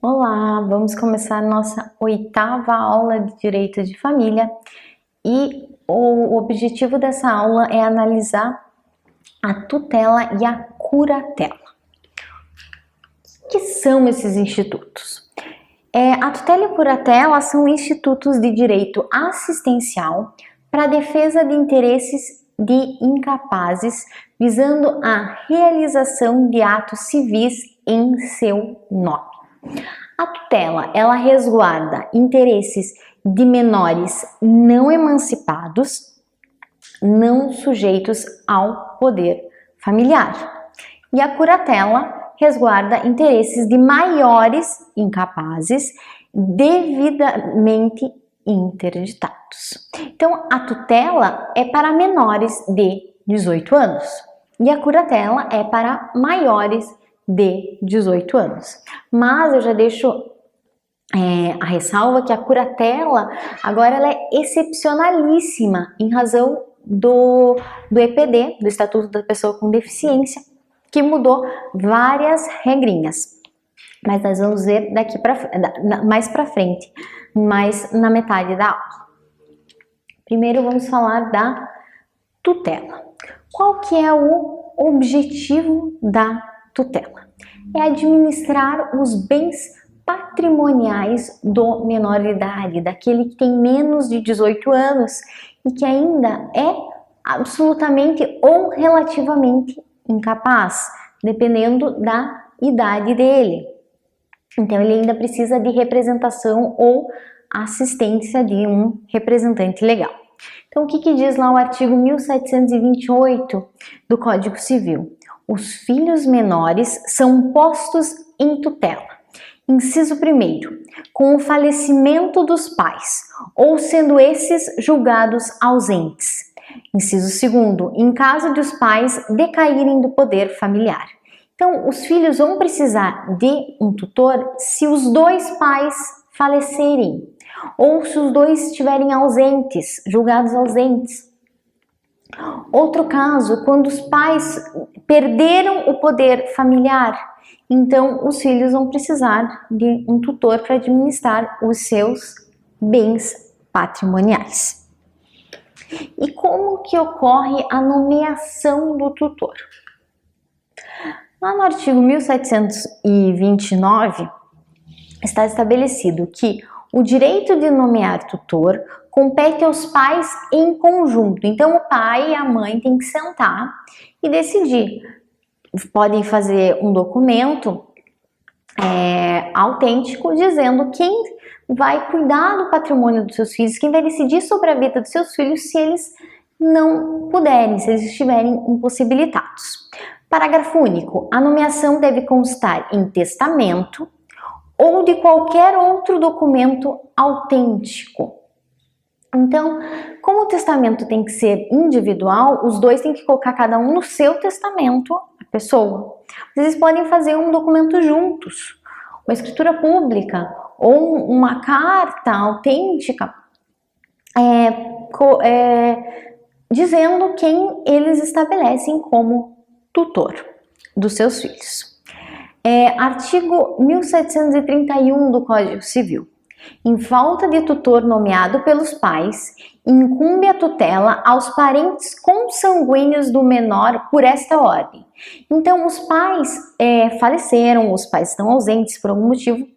Olá, vamos começar nossa 8ª aula de Direito de Família e o objetivo dessa aula é analisar a tutela e a curatela. O que são esses institutos? A tutela e a curatela são institutos de direito assistencial para a defesa de interesses de incapazes, visando a realização de atos civis em seu nome. A tutela, ela resguarda interesses de menores não emancipados, não sujeitos ao poder familiar. E a curatela resguarda interesses de maiores incapazes devidamente interditados. Então, a tutela é para menores de 18 anos e a curatela é para maiores de 18 anos. Mas eu já deixo a ressalva que a curatela agora ela é excepcionalíssima em razão do EPD, do Estatuto da Pessoa com Deficiência, que mudou várias regrinhas. Mas nós vamos ver daqui mais para frente, mais na metade da aula. Primeiro vamos falar da tutela. Qual que é o objetivo da tutela? É administrar os bens patrimoniais do menor de idade, daquele que tem menos de 18 anos e que ainda é absolutamente ou relativamente incapaz, dependendo da idade dele. Então ele ainda precisa de representação ou assistência de um representante legal. Então o que diz lá o artigo 1728 do Código Civil? Os filhos menores são postos em tutela. Inciso 1º, com o falecimento dos pais, ou sendo esses julgados ausentes. Inciso 2º, em caso de os pais decaírem do poder familiar. Então, os filhos vão precisar de um tutor se os dois pais falecerem, ou se os dois estiverem ausentes, julgados ausentes. Outro caso, quando os pais perderam o poder familiar, então os filhos vão precisar de um tutor para administrar os seus bens patrimoniais. E como que ocorre a nomeação do tutor? Lá no artigo 1729 está estabelecido que o direito de nomear tutor compete aos pais em conjunto. Então o pai e a mãe têm que sentar e decidir. Podem fazer um documento autêntico dizendo quem vai cuidar do patrimônio dos seus filhos, quem vai decidir sobre a vida dos seus filhos se eles não puderem, se eles estiverem impossibilitados. Parágrafo único. A nomeação deve constar em testamento ou de qualquer outro documento autêntico. Então, como o testamento tem que ser individual, os dois têm que colocar cada um no seu testamento a pessoa. Vocês podem fazer um documento juntos, uma escritura pública ou uma carta autêntica dizendo quem eles estabelecem como tutor dos seus filhos. Artigo 1731 do Código Civil. Em falta de tutor nomeado pelos pais, incumbe a tutela aos parentes consanguíneos do menor por esta ordem. Então, os pais faleceram, os pais estão ausentes por algum motivo,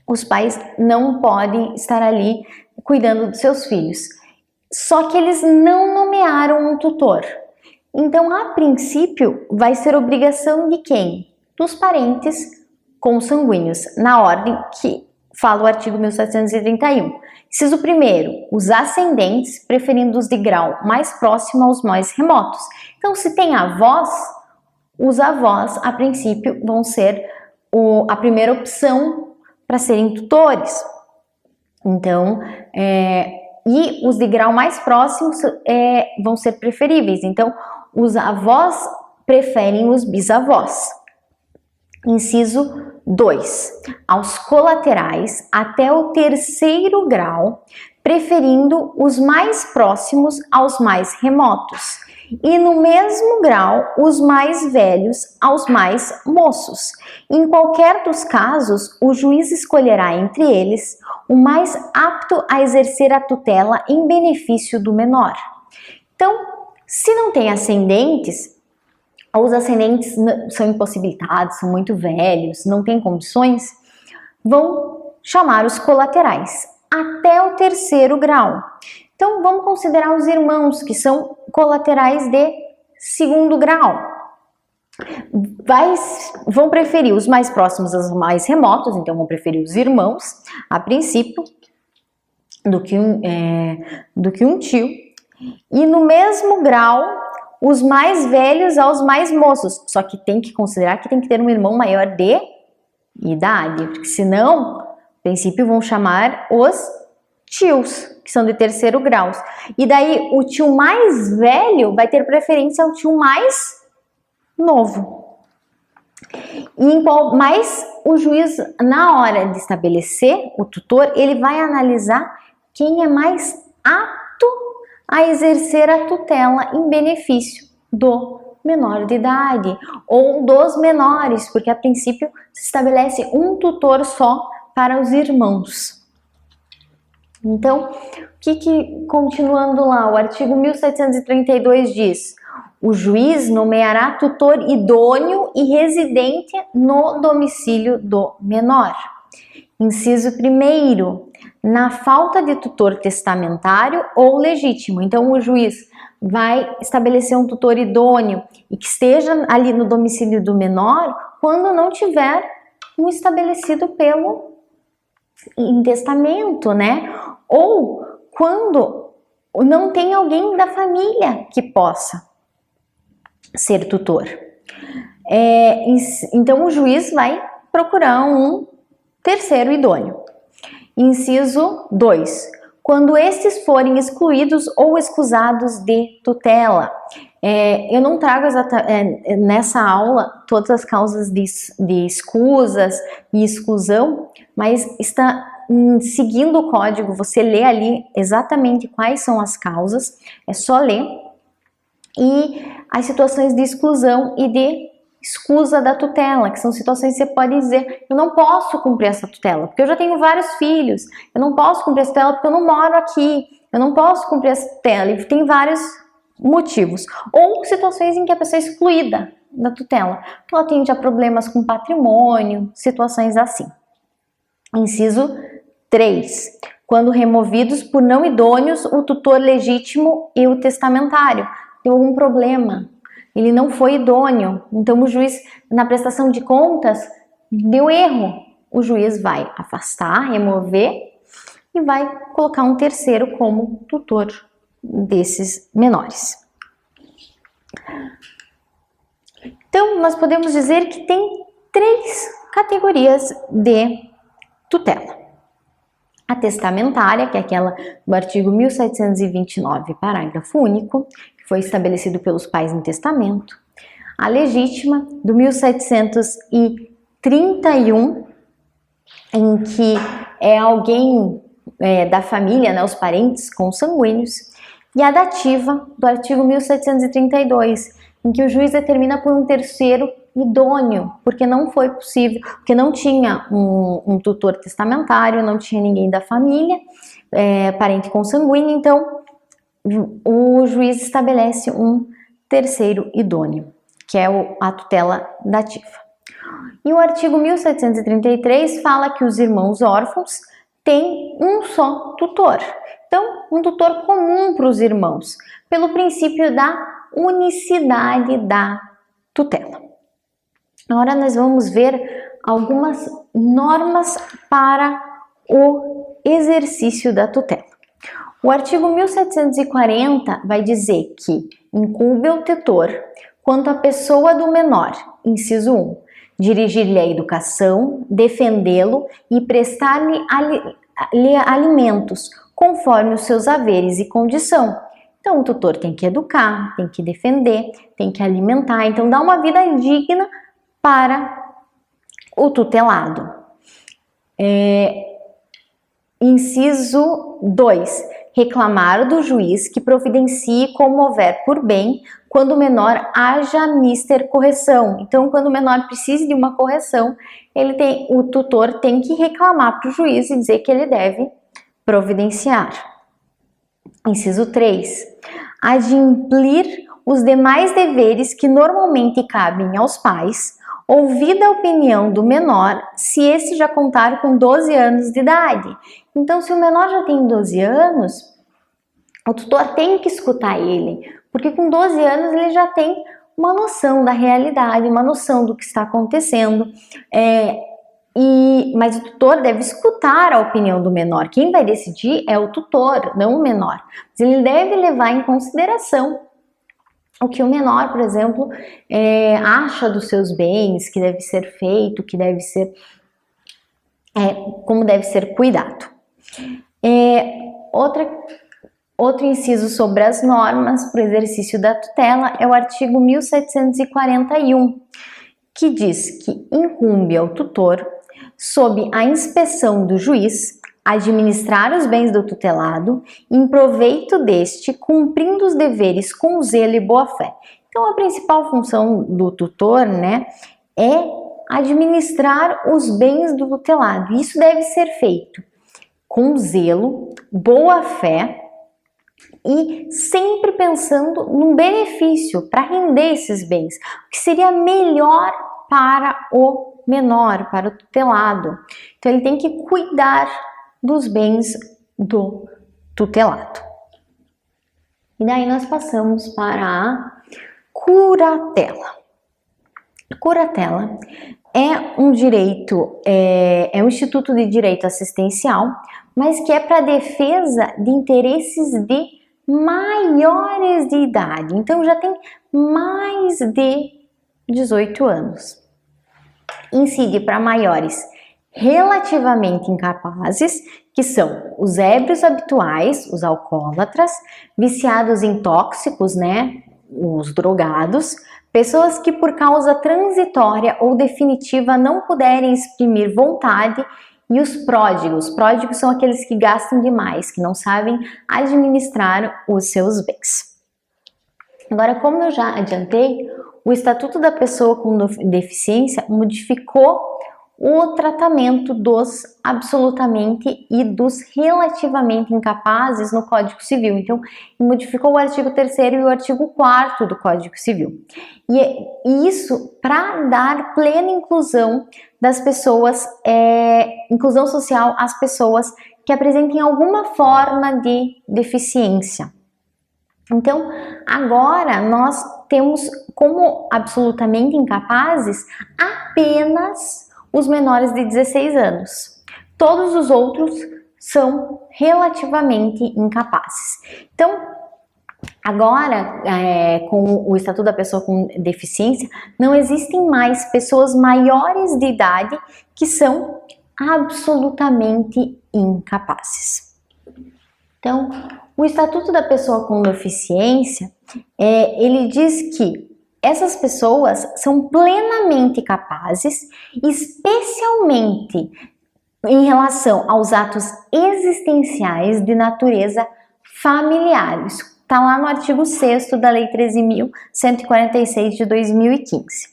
os pais não podem estar ali cuidando dos seus filhos. Só que eles não nomearam um tutor. Então, a princípio, vai ser obrigação de quem? Dos parentes consanguíneos, na ordem que fala o artigo 1731. Inciso 1º, os ascendentes, preferindo os de grau mais próximo aos mais remotos. Então, se tem avós, os avós, a princípio, vão ser a primeira opção para serem tutores. Então, e os de grau mais próximos vão ser preferíveis. Então, os avós preferem os bisavós. Inciso 2. Aos colaterais até o terceiro grau, preferindo os mais próximos aos mais remotos, e no mesmo grau os mais velhos aos mais moços. Em qualquer dos casos, o juiz escolherá entre eles o mais apto a exercer a tutela em benefício do menor. Então, se não tem ascendentes, ou os ascendentes são impossibilitados, são muito velhos, não têm condições, vão chamar os colaterais até o terceiro grau. Então, vamos considerar os irmãos, que são colaterais de segundo grau. Vão preferir os mais próximos aos mais remotos, então vão preferir os irmãos, a princípio, do que um tio. E no mesmo grau, os mais velhos aos mais moços. Só que tem que considerar que tem que ter um irmão maior de idade, porque senão, a princípio, vão chamar os tios, que são de terceiro grau. E daí, o tio mais velho vai ter preferência ao tio mais novo. Mas o juiz, na hora de estabelecer o tutor, ele vai analisar quem é mais apto a exercer a tutela em benefício do menor de idade ou dos menores, porque a princípio se estabelece um tutor só para os irmãos. Então, continuando lá, o artigo 1732 diz: o juiz nomeará tutor idôneo e residente no domicílio do menor. Inciso 1º, na falta de tutor testamentário ou legítimo. Então, o juiz vai estabelecer um tutor idôneo e que esteja ali no domicílio do menor quando não tiver um estabelecido em testamento, né? Ou quando não tem alguém da família que possa ser tutor. Então, o juiz vai procurar um terceiro idôneo. Inciso 2. Quando estes forem excluídos ou escusados de tutela. Eu não trago nessa aula todas as causas de escusas e exclusão, mas está seguindo o código, você lê ali exatamente quais são as causas, é só ler, e as situações de exclusão e de escusa da tutela, que são situações que você pode dizer: eu não posso cumprir essa tutela, porque eu já tenho vários filhos, eu não posso cumprir essa tutela porque eu não moro aqui, eu não posso cumprir essa tutela, e tem vários motivos. Ou situações em que a pessoa é excluída da tutela, porque ela tem já problemas com patrimônio, situações assim. Inciso 3. Quando removidos por não idôneos o tutor legítimo e o testamentário. Tem algum problema, ele não foi idôneo, então o juiz, na prestação de contas, deu erro. O juiz vai afastar, remover e vai colocar um terceiro como tutor desses menores. Então, nós podemos dizer que tem 3 categorias de tutela. A testamentária, que é aquela do artigo 1729, parágrafo único, que foi estabelecido pelos pais em testamento. A legítima, do 1731, em que é alguém da família, né, os parentes consanguíneos. E a dativa, do artigo 1732, em que o juiz determina por um terceiro idôneo, porque não foi possível, porque não tinha um tutor testamentário, não tinha ninguém da família, parente consanguíneo, então o juiz estabelece um terceiro idôneo, que é a tutela dativa. E o artigo 1733 fala que os irmãos órfãos têm um só tutor, então um tutor comum para os irmãos, pelo princípio da unicidade da tutela. Agora nós vamos ver algumas normas para o exercício da tutela. O artigo 1740 vai dizer que incumbe ao tutor, quanto à pessoa do menor, inciso 1, dirigir-lhe a educação, defendê-lo e prestar-lhe alimentos, conforme os seus haveres e condição. Então o tutor tem que educar, tem que defender, tem que alimentar, então dá uma vida digna para o tutelado. Inciso 2. Reclamar do juiz que providencie como houver por bem quando o menor haja mister correção. Então, quando o menor precise de uma correção, o tutor tem que reclamar para o juiz e dizer que ele deve providenciar. Inciso 3. Adimplir os demais deveres que normalmente cabem aos pais, ouvida a opinião do menor, se esse já contar com 12 anos de idade. Então, se o menor já tem 12 anos, o tutor tem que escutar ele, porque com 12 anos ele já tem uma noção da realidade, uma noção do que está acontecendo, mas o tutor deve escutar a opinião do menor. Quem vai decidir é o tutor, não o menor. Mas ele deve levar em consideração o que o menor, por exemplo, acha dos seus bens, que deve ser feito, que deve ser, como deve ser cuidado. Outro inciso sobre as normas para o exercício da tutela é o artigo 1741, que diz que incumbe ao tutor, sob a inspeção do juiz, administrar os bens do tutelado em proveito deste, cumprindo os deveres com zelo e boa-fé. Então, a principal função do tutor, né, é administrar os bens do tutelado. Isso deve ser feito com zelo, boa-fé e sempre pensando num benefício para render esses bens, o que seria melhor para o menor, para o tutelado. Então, ele tem que cuidar dos bens do tutelado. E daí nós passamos para a curatela. Curatela é um direito, é um instituto de direito assistencial, mas que é para defesa de interesses de maiores de idade. Então já tem mais de 18 anos. Incide para maiores relativamente incapazes, que são os ébrios habituais, os alcoólatras, viciados em tóxicos, né, os drogados, pessoas que por causa transitória ou definitiva não puderem exprimir vontade, e os pródigos. Pródigos são aqueles que gastam demais, que não sabem administrar os seus bens. Agora, como eu já adiantei, o Estatuto da Pessoa com Deficiência modificou o tratamento dos absolutamente e dos relativamente incapazes no Código Civil. Então, modificou o artigo 3º e o artigo 4º do Código Civil. E isso para dar plena inclusão das pessoas, inclusão social às pessoas que apresentem alguma forma de deficiência. Então, agora nós temos como absolutamente incapazes apenas os menores de 16 anos. Todos os outros são relativamente incapazes. Então, agora, com o Estatuto da Pessoa com Deficiência, não existem mais pessoas maiores de idade que são absolutamente incapazes. Então, o Estatuto da Pessoa com Deficiência, ele diz que essas pessoas são plenamente capazes, especialmente em relação aos atos existenciais de natureza familiar. Isso está lá no artigo 6º da Lei 13.146 de 2015.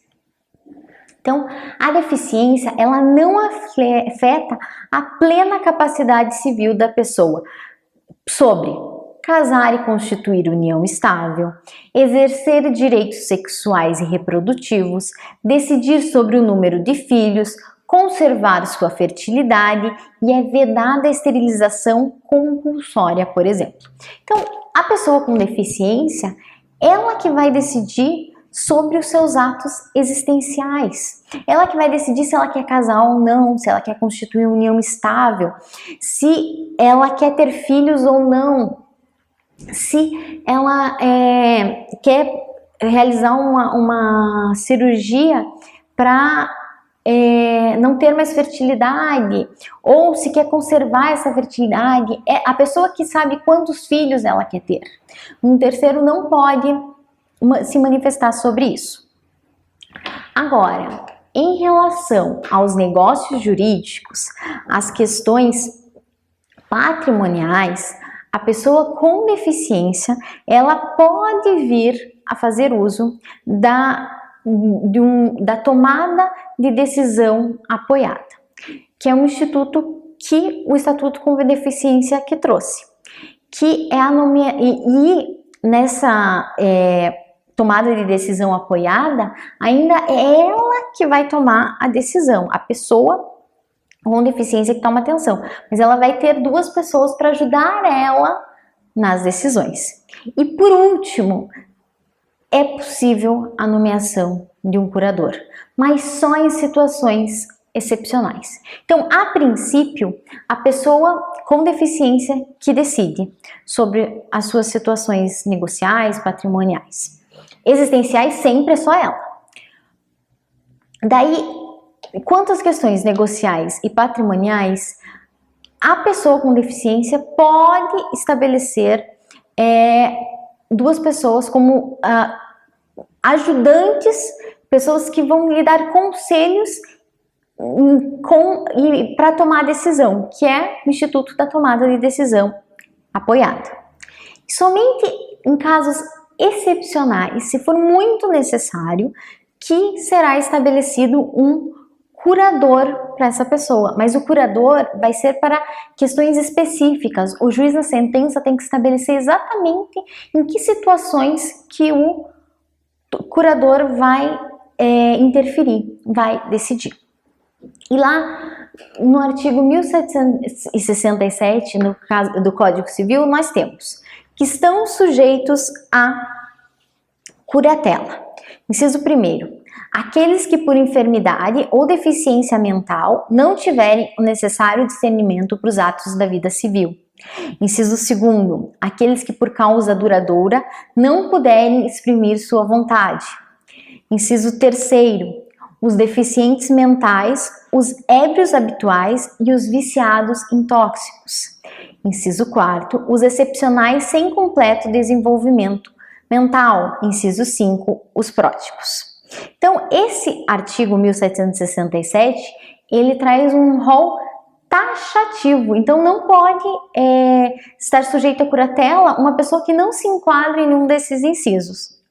Então, a deficiência, ela não afeta a plena capacidade civil da pessoa sobre casar e constituir união estável, exercer direitos sexuais e reprodutivos, decidir sobre o número de filhos, conservar sua fertilidade e é vedada a esterilização compulsória, por exemplo. Então, a pessoa com deficiência, ela que vai decidir sobre os seus atos existenciais. Ela que vai decidir se ela quer casar ou não, se ela quer constituir uma união estável, se ela quer ter filhos ou não, se ela quer realizar uma cirurgia para não ter mais fertilidade, ou se quer conservar essa fertilidade. É a pessoa que sabe quantos filhos ela quer ter. Um terceiro não pode se manifestar sobre isso. Agora, em relação aos negócios jurídicos, as questões patrimoniais, a pessoa com deficiência, ela pode vir a fazer uso da tomada de decisão apoiada, que é um instituto que o Estatuto com Deficiência que trouxe, que é nessa tomada de decisão apoiada, ainda é ela que vai tomar a decisão, a pessoa com deficiência que toma atenção, mas ela vai ter duas pessoas para ajudar ela nas decisões. E por último, é possível a nomeação de um curador, mas só em situações excepcionais. Então, a princípio, a pessoa com deficiência que decide sobre as suas situações negociais, patrimoniais. Existenciais sempre é só ela. Daí, quanto às questões negociais e patrimoniais, a pessoa com deficiência pode estabelecer duas pessoas como ajudantes, pessoas que vão lhe dar conselhos para tomar a decisão, que é o Instituto da Tomada de Decisão Apoiada. Somente em casos excepcionais, se for muito necessário, que será estabelecido um curador para essa pessoa, mas o curador vai ser para questões específicas. O juiz na sentença tem que estabelecer exatamente em que situações que o curador vai interferir, vai decidir. E lá no artigo 1767, no caso do Código Civil, nós temos que estão sujeitos à curatela. Inciso 1º, aqueles que por enfermidade ou deficiência mental não tiverem o necessário discernimento para os atos da vida civil. Inciso 2º, aqueles que por causa duradoura não puderem exprimir sua vontade. Inciso 3º, os deficientes mentais, os ébrios habituais e os viciados em tóxicos. Inciso 4º, os excepcionais sem completo desenvolvimento mental. Inciso 5º, os pródigos. Então, esse artigo 1767, ele traz um rol taxativo, então não pode estar sujeito à curatela uma pessoa que não se enquadra em um desses incisos.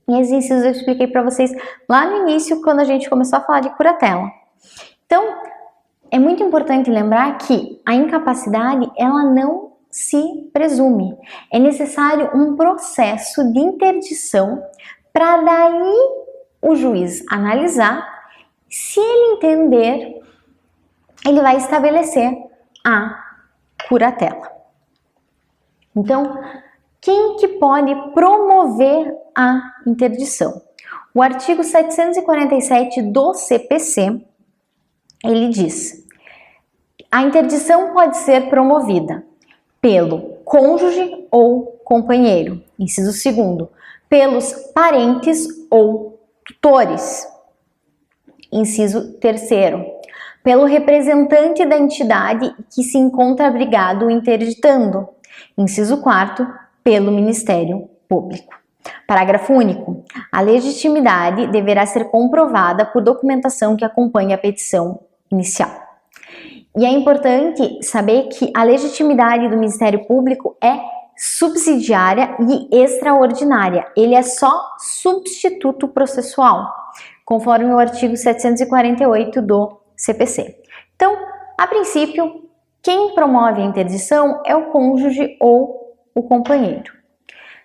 E esses incisos eu expliquei para vocês lá no início, quando a gente começou a falar de curatela. Então, é muito importante lembrar que a incapacidade, ela não se presume. É necessário um processo de interdição para daí o juiz analisar. Se ele entender, ele vai estabelecer a curatela. Então, quem que pode promover a interdição? O artigo 747 do CPC, ele diz: a interdição pode ser promovida pelo cônjuge ou companheiro. Inciso 2º, pelos parentes ou tutores. Inciso 3º, pelo representante da entidade que se encontra abrigado interditando. Inciso 4º, pelo Ministério Público. Parágrafo único. A legitimidade deverá ser comprovada por documentação que acompanhe a petição inicial. E é importante saber que a legitimidade do Ministério Público é subsidiária e extraordinária. Ele é só substituto processual, conforme o artigo 748 do CPC. Então, a princípio, quem promove a interdição é o cônjuge ou o companheiro.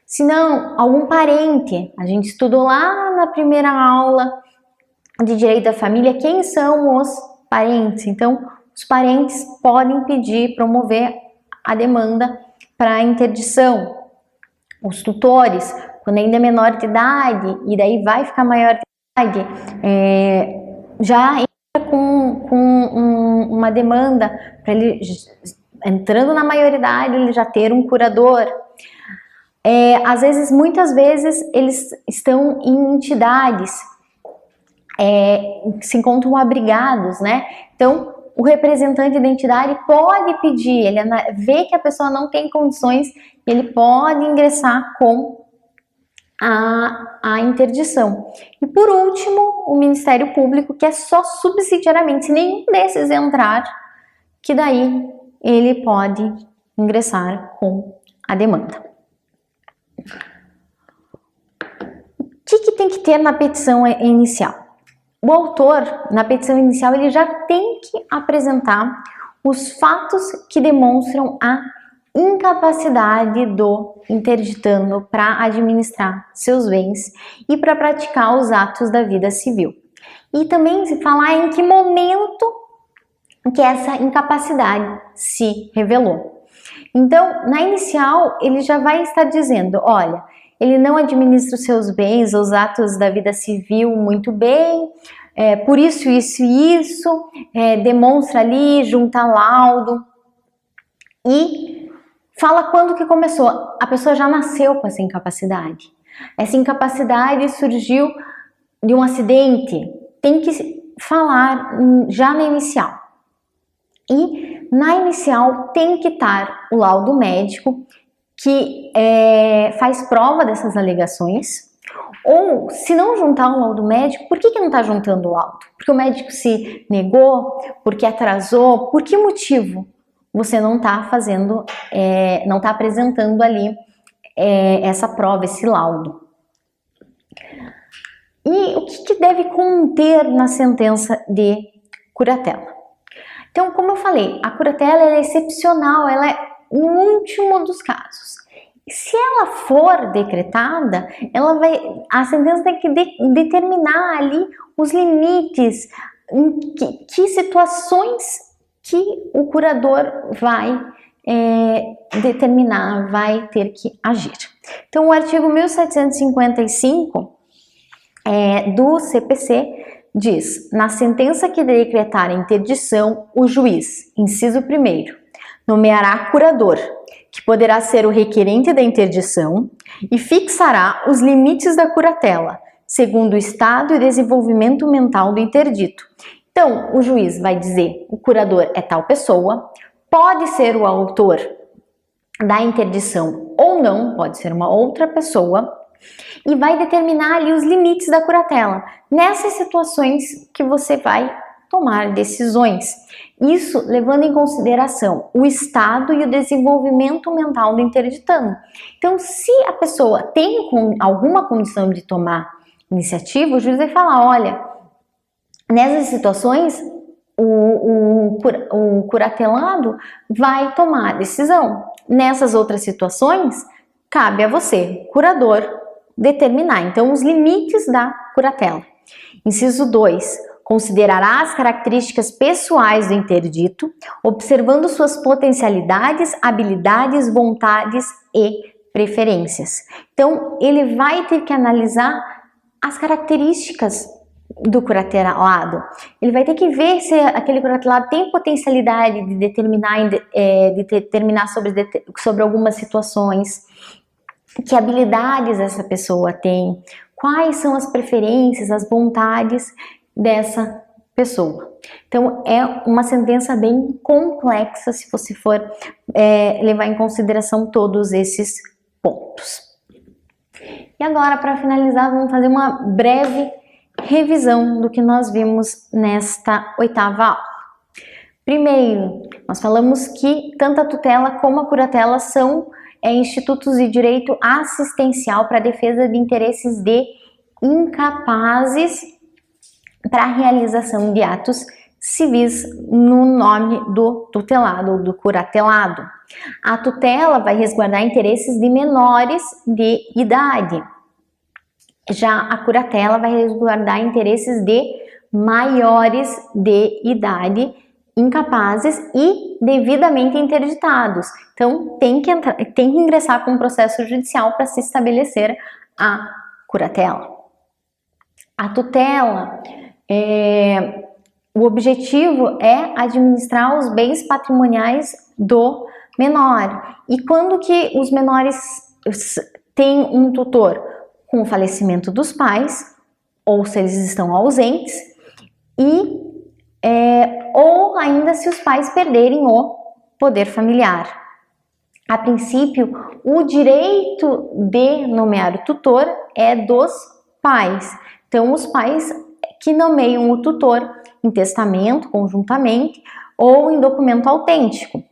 Se não, algum parente. A gente estudou lá na primeira aula de direito da família quem são os parentes. Então, os parentes podem pedir, promover a demanda para a interdição. Os tutores, quando ainda é menor de idade e daí vai ficar maior de idade, já entra com uma demanda para ele, entrando na maioridade, ele já ter um curador. Às vezes, muitas vezes, eles estão em entidades, se encontram abrigados, né? Então, o representante da entidade pode pedir, ele vê que a pessoa não tem condições, ele pode ingressar com a interdição. E por último, o Ministério Público, que é só subsidiariamente, se nenhum desses entrar, que daí ele pode ingressar com a demanda. O que tem que ter na petição inicial? O autor, na petição inicial, ele já tem que apresentar os fatos que demonstram a incapacidade do interditando para administrar seus bens e para praticar os atos da vida civil. E também se falar em que momento que essa incapacidade se revelou. Então, na inicial, ele já vai estar dizendo, olha, ele não administra os seus bens, os atos da vida civil muito bem, por isso, demonstra ali, junta laudo e fala quando que começou. A pessoa já nasceu com essa incapacidade. Essa incapacidade surgiu de um acidente. Tem que falar já na inicial. E na inicial tem que estar o laudo médico que faz prova dessas alegações. Ou, se não juntar um laudo médico, por que não está juntando o laudo? Porque o médico se negou? Porque atrasou? Por que motivo você não está fazendo, não está apresentando ali essa prova, esse laudo? E o que deve conter na sentença de curatela? Então, como eu falei, a curatela é excepcional, ela é no último dos casos. Se ela for decretada, a sentença tem que determinar ali os limites, em que situações que o curador vai determinar, vai ter que agir. Então, o artigo 1755 do CPC diz: na sentença que decretar a interdição, o juiz, inciso 1º, nomeará curador, que poderá ser o requerente da interdição, e fixará os limites da curatela, segundo o estado e desenvolvimento mental do interdito. Então, o juiz vai dizer, o curador é tal pessoa, pode ser o autor da interdição ou não, pode ser uma outra pessoa, e vai determinar ali os limites da curatela, nessas situações que você vai tomar decisões. Isso levando em consideração o estado e o desenvolvimento mental do interditando. Então, se a pessoa tem alguma condição de tomar iniciativa, o juiz vai falar, olha, nessas situações o curatelado vai tomar a decisão. Nessas outras situações, cabe a você, curador, determinar, então, os limites da curatela. Inciso 2. Considerará as características pessoais do interdito, observando suas potencialidades, habilidades, vontades e preferências. Então, ele vai ter que analisar as características do curatelado. Ele vai ter que ver se aquele curatelado tem potencialidade de determinar sobre algumas situações, que habilidades essa pessoa tem, quais são as preferências, as vontades dessa pessoa. Então, é uma sentença bem complexa se você for levar em consideração todos esses pontos. E agora, para finalizar, vamos fazer uma breve revisão do que nós vimos nesta 8ª aula. Primeiro, nós falamos que tanto a tutela como a curatela são institutos de direito assistencial para a defesa de interesses de incapazes para a realização de atos civis no nome do tutelado ou do curatelado. A tutela vai resguardar interesses de menores de idade. Já a curatela vai resguardar interesses de maiores de idade, incapazes e devidamente interditados. Então, tem que ingressar com um processo judicial para se estabelecer a curatela. A tutela, o objetivo é administrar os bens patrimoniais do menor. E quando que os menores têm um tutor? Com o falecimento dos pais, ou se eles estão ausentes, ou ainda se os pais perderem o poder familiar. A princípio, o direito de nomear o tutor é dos pais. Então, os pais que nomeiam o tutor em testamento, conjuntamente, ou em documento autêntico.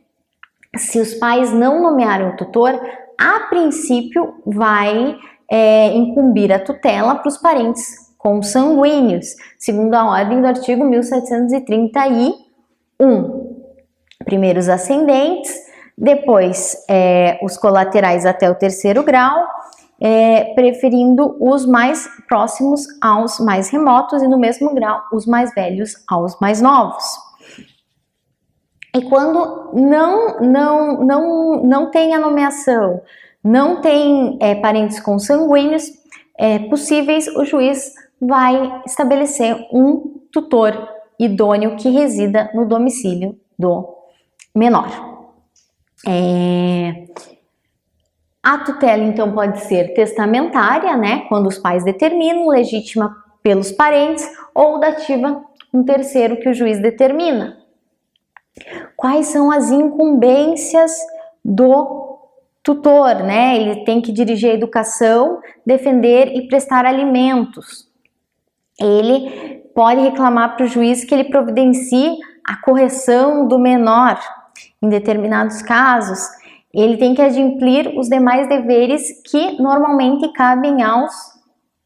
Se os pais não nomearam o tutor, a princípio vai incumbir a tutela para os parentes consanguíneos, segundo a ordem do artigo 1731. Primeiro os ascendentes, depois os colaterais até o terceiro grau, preferindo os mais próximos aos mais remotos e no mesmo grau os mais velhos aos mais novos. E quando não tem a nomeação, não tem parentes consanguíneos possíveis, o juiz vai estabelecer um tutor idôneo que resida no domicílio do menor. A tutela, então, pode ser testamentária, né, quando os pais determinam, legítima pelos parentes, ou dativa, um terceiro que o juiz determina. Quais são as incumbências do tutor, né? Ele tem que dirigir a educação, defender e prestar alimentos. Ele pode reclamar para o juiz que ele providencie a correção do menor. Em determinados casos, ele tem que adimplir os demais deveres que normalmente cabem aos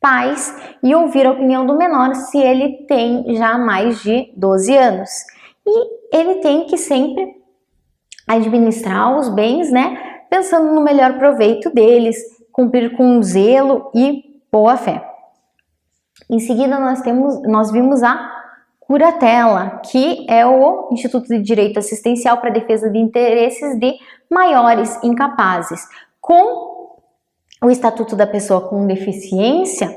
pais e ouvir a opinião do menor se ele tem já mais de 12 anos. E ele tem que sempre administrar os bens, né, pensando no melhor proveito deles, cumprir com zelo e boa fé. Em seguida, nós vimos a curatela, que é o Instituto de Direito Assistencial para a Defesa de Interesses de Maiores Incapazes. Com o Estatuto da Pessoa com Deficiência,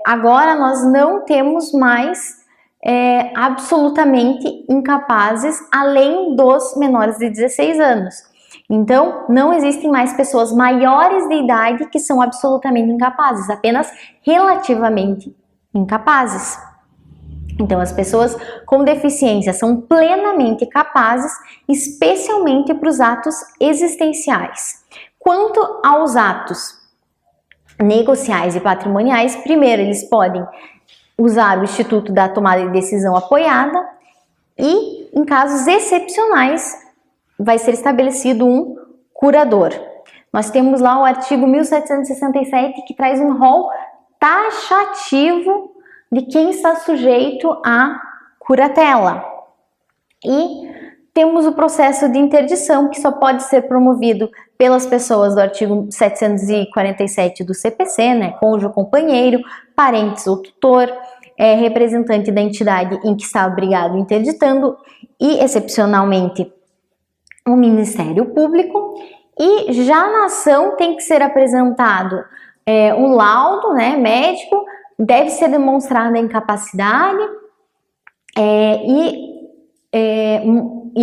agora nós não temos mais absolutamente incapazes além dos menores de 16 anos. Então, não existem mais pessoas maiores de idade que são absolutamente incapazes, apenas relativamente incapazes. Então, as pessoas com deficiência são plenamente capazes, especialmente para os atos existenciais. Quanto aos atos negociais e patrimoniais, primeiro, eles podem usar o Instituto da Tomada de Decisão Apoiada e, em casos excepcionais, vai ser estabelecido um curador. Nós temos lá o artigo 1767 que traz um rol taxativo de quem está sujeito à curatela. E temos o processo de interdição, que só pode ser promovido pelas pessoas do artigo 747 do CPC, né? Cônjuge ou companheiro, parentes ou tutor, representante da entidade em que está obrigado interditando e, excepcionalmente, o Ministério Público. E já na ação tem que ser apresentado um laudo, né, médico, deve ser demonstrada a incapacidade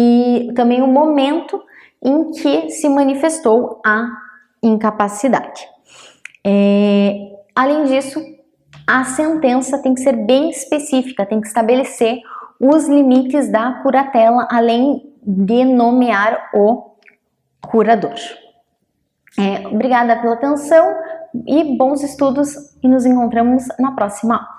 e também o momento em que se manifestou a incapacidade. Além disso, a sentença tem que ser bem específica, tem que estabelecer os limites da curatela, além de nomear o curador. Obrigada pela atenção e bons estudos, e nos encontramos na próxima aula.